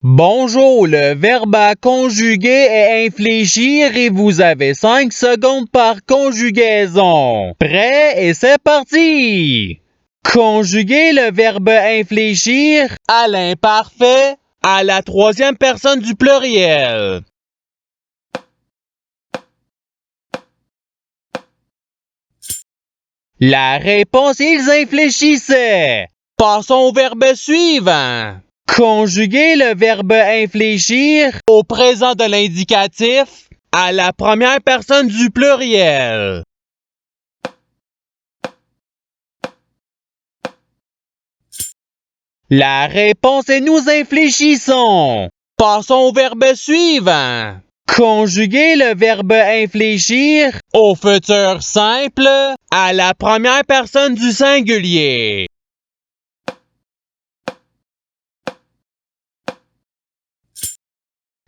Bonjour, le verbe à conjuguer est infléchir et vous avez 5 secondes par conjugaison. Prêt et c'est parti! Conjuguer le verbe infléchir à l'imparfait à la troisième personne du pluriel. La réponse, ils infléchissaient. Passons au verbe suivant. Conjuguer le verbe infléchir au présent de l'indicatif à la première personne du pluriel. La réponse est nous infléchissons. Passons au verbe suivant. Conjuguer le verbe infléchir au futur simple à la première personne du singulier.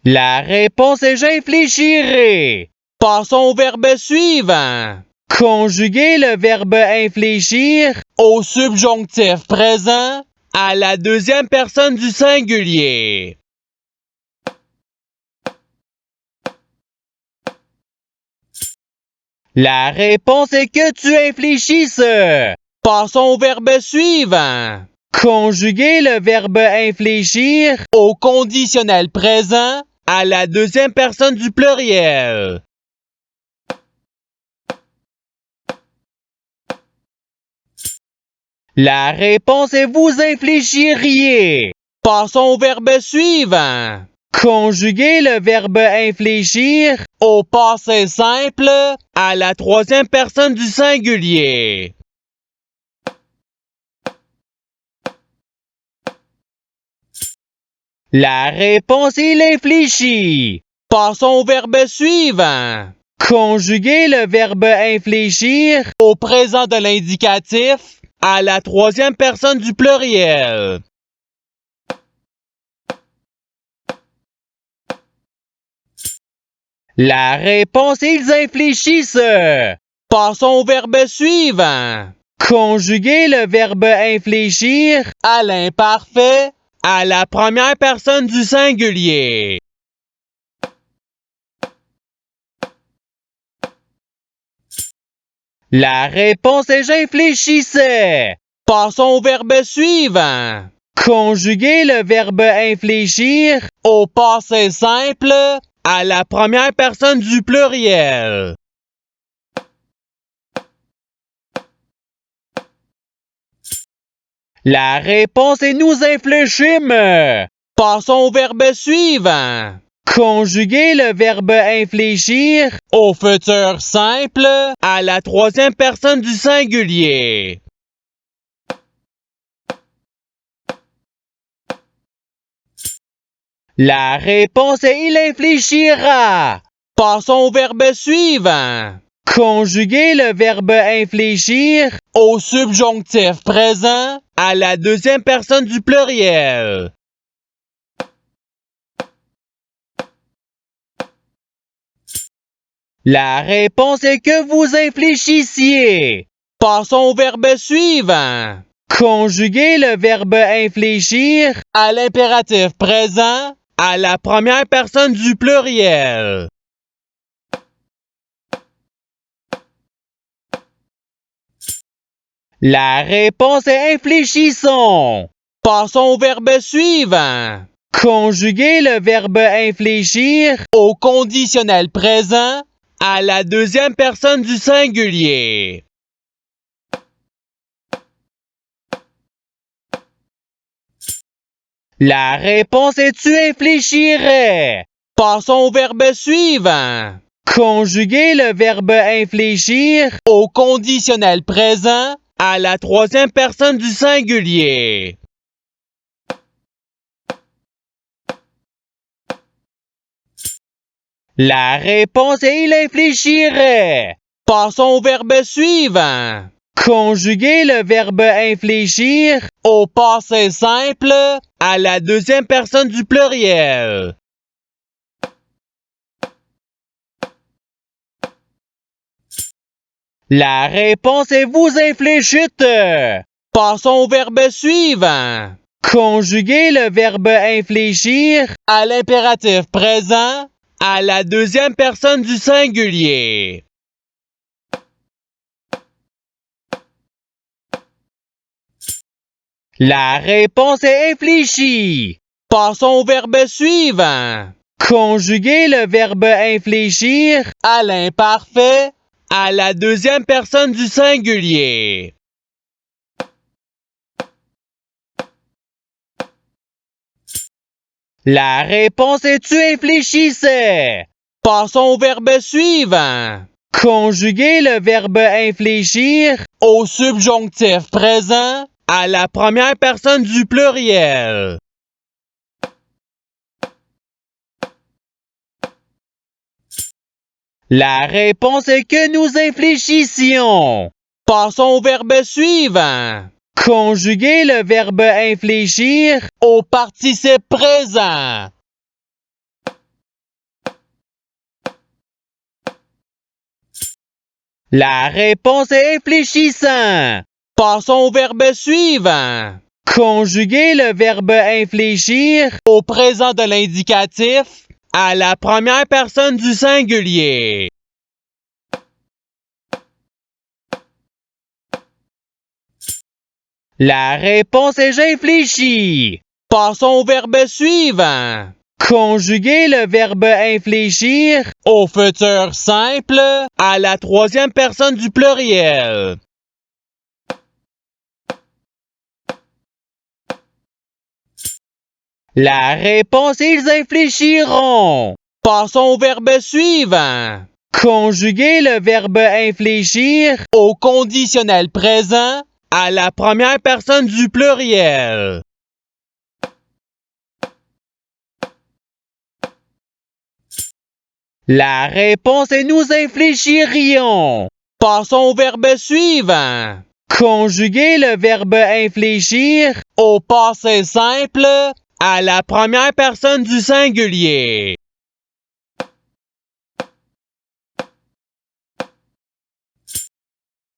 La réponse est j'infléchirai. Passons au verbe suivant. Conjuguer le verbe infléchir au subjonctif présent à la deuxième personne du singulier. La réponse est que tu infléchisses. Passons au verbe suivant. Conjuguer le verbe infléchir au conditionnel présent à la deuxième personne du pluriel. La réponse est vous infléchiriez. Passons au verbe suivant. Conjuguer le verbe infléchir au passé simple à la troisième personne du singulier. La réponse est l'infléchit. Passons au verbe suivant. Conjuguer le verbe infléchir au présent de l'indicatif à la troisième personne du pluriel. La réponse est ils infléchissent. Passons au verbe suivant. Conjuguer le verbe infléchir à l'imparfait à la première personne du singulier. La réponse est j'infléchissais. Passons au verbe suivant. Conjuguer le verbe infléchir au passé simple à la première personne du pluriel. La réponse est nous infléchîmes. Passons au verbe suivant. Conjuguer le verbe infléchir au futur simple à la troisième personne du singulier. La réponse est il infléchira. Passons au verbe suivant. Conjuguer le verbe infléchir au subjonctif présent à la deuxième personne du pluriel. La réponse est que vous infléchissiez. Passons au verbe suivant. Conjuguer le verbe infléchir à l'impératif présent à la première personne du pluriel. La réponse est infléchissons. Passons au verbe suivant. Conjuguer le verbe infléchir au conditionnel présent à la deuxième personne du singulier. La réponse est tu infléchirais. Passons au verbe suivant. Conjuguer le verbe infléchir au conditionnel présent à la troisième personne du singulier. La réponse est il infléchirait. Passons au verbe suivant. Conjuguer le verbe infléchir au passé simple à la deuxième personne du pluriel. La réponse est vous infléchite. Passons au verbe suivant. Conjuguez le verbe infléchir à l'impératif présent à la deuxième personne du singulier. La réponse est infléchie. Passons au verbe suivant. Conjuguez le verbe infléchir à l'imparfait à la deuxième personne du singulier. La réponse est tu infléchissais. Passons au verbe suivant. Conjuguez le verbe infléchir au subjonctif présent à la première personne du pluriel. La réponse est que nous infléchissions. Passons au verbe suivant. Conjuguez le verbe infléchir au participe présent. La réponse est infléchissant. Passons au verbe suivant. Conjuguez le verbe infléchir au présent de l'indicatif à la première personne du singulier. La réponse est j'infléchis. Passons au verbe suivant. Conjuguez le verbe infléchir au futur simple à la troisième personne du pluriel. La réponse est ils infléchiront. Passons au verbe suivant. Conjuguez le verbe infléchir au conditionnel présent à la première personne du pluriel. La réponse est nous infléchirions. Passons au verbe suivant. Conjuguez le verbe infléchir au passé simple à la première personne du singulier.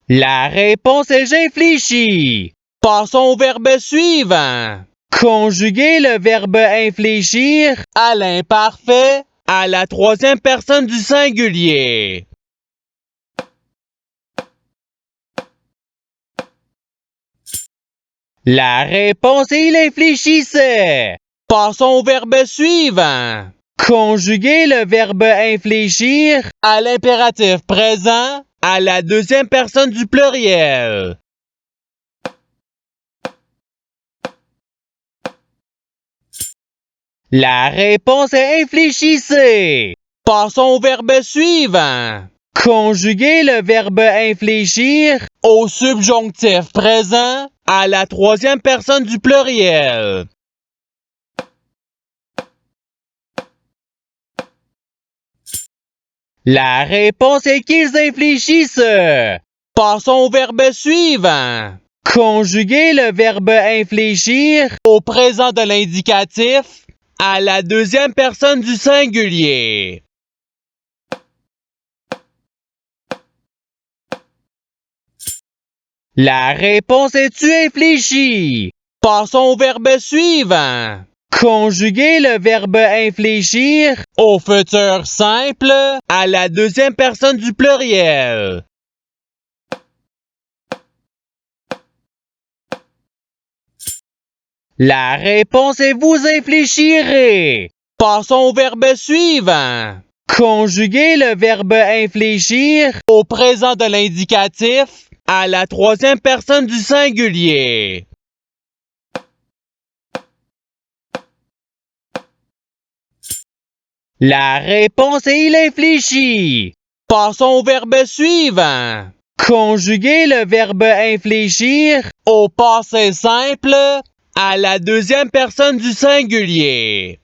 La réponse est j'infléchis. Passons au verbe suivant. Conjuguez le verbe infléchir à l'imparfait à la troisième personne du singulier. La réponse est il infléchissait. Passons au verbe suivant. Conjuguez le verbe infléchir à l'impératif présent à la deuxième personne du pluriel. La réponse est infléchissez. Passons au verbe suivant. Conjuguez le verbe infléchir au subjonctif présent à la troisième personne du pluriel. La réponse est qu'ils infléchissent. Passons au verbe suivant. Conjuguez le verbe infléchir au présent de l'indicatif à la deuxième personne du singulier. La réponse est tu infléchis. Passons au verbe suivant. Conjuguez le verbe infléchir au futur simple à la deuxième personne du pluriel. La réponse est vous infléchirez. Passons au verbe suivant. Conjuguez le verbe infléchir au présent de l'indicatif à la troisième personne du singulier. La réponse est il infléchit. Passons au verbe suivant. Conjuguez le verbe infléchir au passé simple à la deuxième personne du singulier.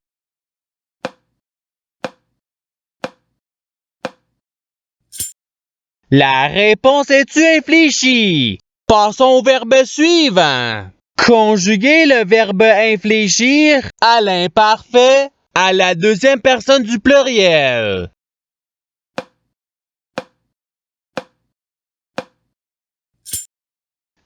La réponse est tu infléchis. Passons au verbe suivant. Conjuguez le verbe infléchir à l'imparfait à la deuxième personne du pluriel.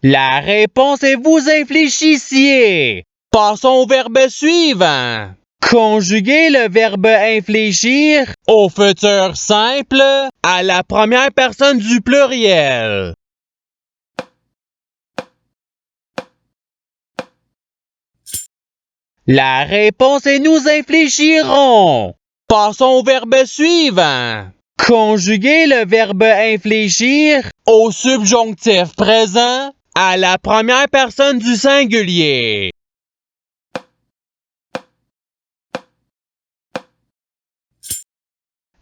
La réponse est vous infléchissiez. Passons au verbe suivant. Conjuguer le verbe infléchir au futur simple à la première personne du pluriel. La réponse est nous infléchirons. Passons au verbe suivant. Conjuguer le verbe infléchir au subjonctif présent à la première personne du singulier.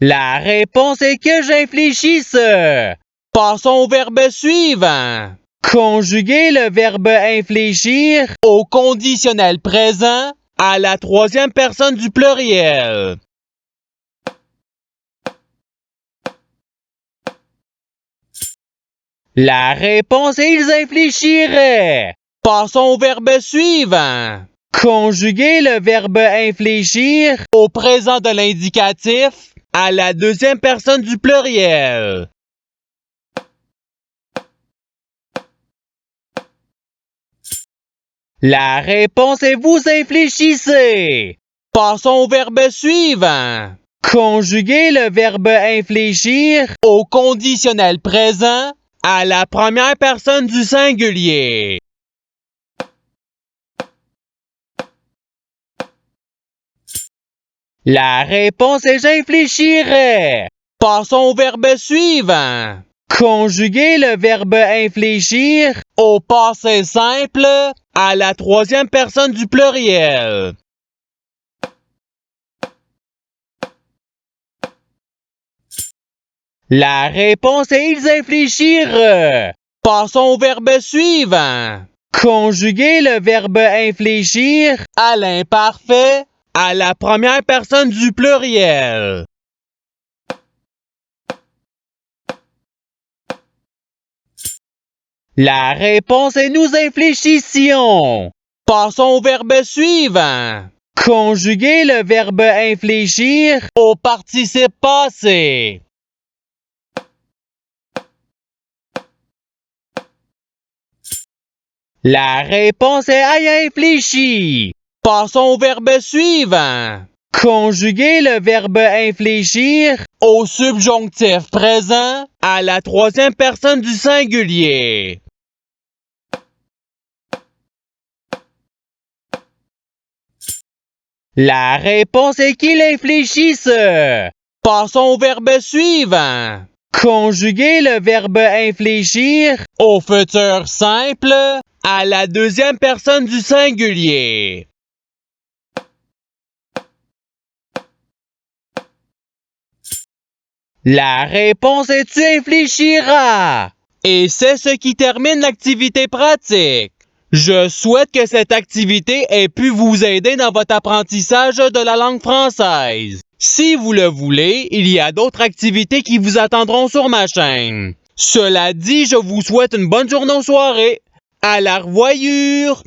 La réponse est que j'infléchisse. Passons au verbe suivant. Conjuguer le verbe infléchir au conditionnel présent à la troisième personne du pluriel. La réponse est ils infléchiraient. Passons au verbe suivant. Conjuguer le verbe infléchir au présent de l'indicatif à la deuxième personne du pluriel. La réponse est vous infléchissez. Passons au verbe suivant. Conjuguer le verbe infléchir au conditionnel présent à la première personne du singulier. La réponse est j'infléchirais. Passons au verbe suivant. Conjuguer le verbe infléchir au passé simple à la troisième personne du pluriel. La réponse est ils infléchirent. Passons au verbe suivant. Conjuguer le verbe infléchir à l'imparfait à la première personne du pluriel. La réponse est nous infléchissions. Passons au verbe suivant. Conjuguer le verbe infléchir au participe passé. La réponse est aïe infléchi. Passons au verbe suivant. Conjuguer le verbe infléchir au subjonctif présent à la troisième personne du singulier. La réponse est qu'il infléchisse. Passons au verbe suivant. Conjuguer le verbe infléchir au futur simple à la deuxième personne du singulier. La réponse est tu infléchiras. Et c'est ce qui termine l'activité pratique. Je souhaite que cette activité ait pu vous aider dans votre apprentissage de la langue française. Si vous le voulez, il y a d'autres activités qui vous attendront sur ma chaîne. Cela dit, je vous souhaite une bonne journée ou soirée. À la revoyure!